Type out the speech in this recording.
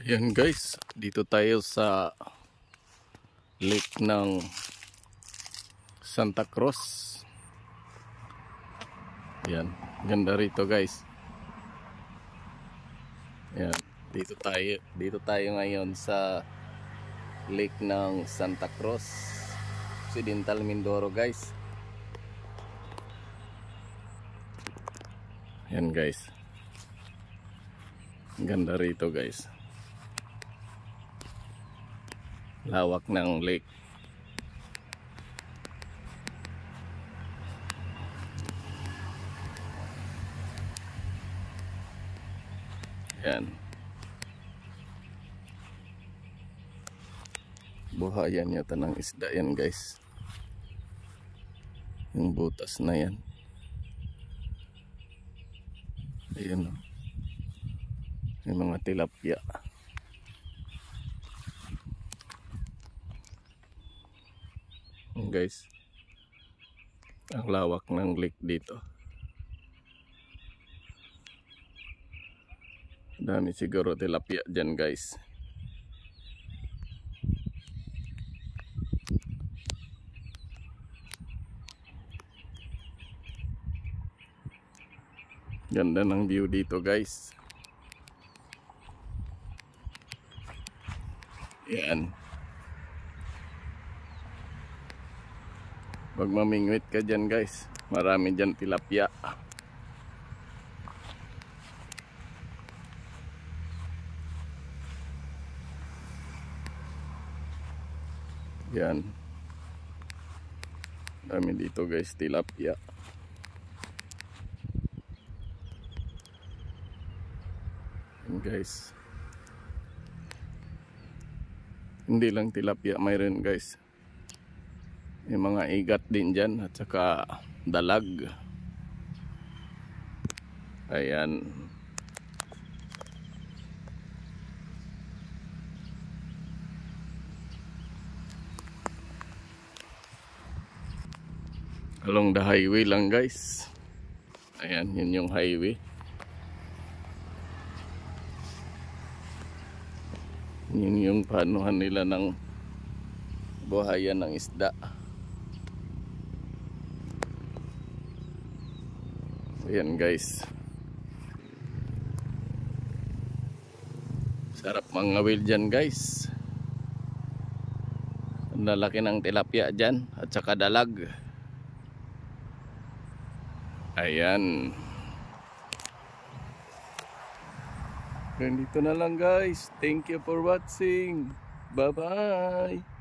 Yan guys, dito tayo sa lake ng Santa Cruz. Yan, ganda rito guys. Yan, dito tayo ngayon sa lake ng Santa Cruz, Occidental Mindoro guys. Yan guys, ganda rito guys. Lawak ng lake. Yan. Buhayan yata ng isda yan guys. Yung butas na yan. Ayan o. Yung mga tilapia. Guys, ang lawak ng lake dito. Dami siguro tilapia dyan guys. Ganda ng view dito guys. Yan. Pag mamingwit ka dyan guys, marami dyan tilapia. Yan. Dami dito guys, tilapia. Yan guys. Hindi lang tilapia, mayroon guys. May mga igat din dyan at saka dalag. Ayan. Along the highway lang guys. Ayan, yun yung highway. Yun yung panuhan nila ng buhayan ng isda. Ayan guys. Sarap mangawil dyan guys. Ang lalaki ng tilapia dyan at saka dalag. Ayan. Ganito na lang guys. Thank you for watching. Bye bye.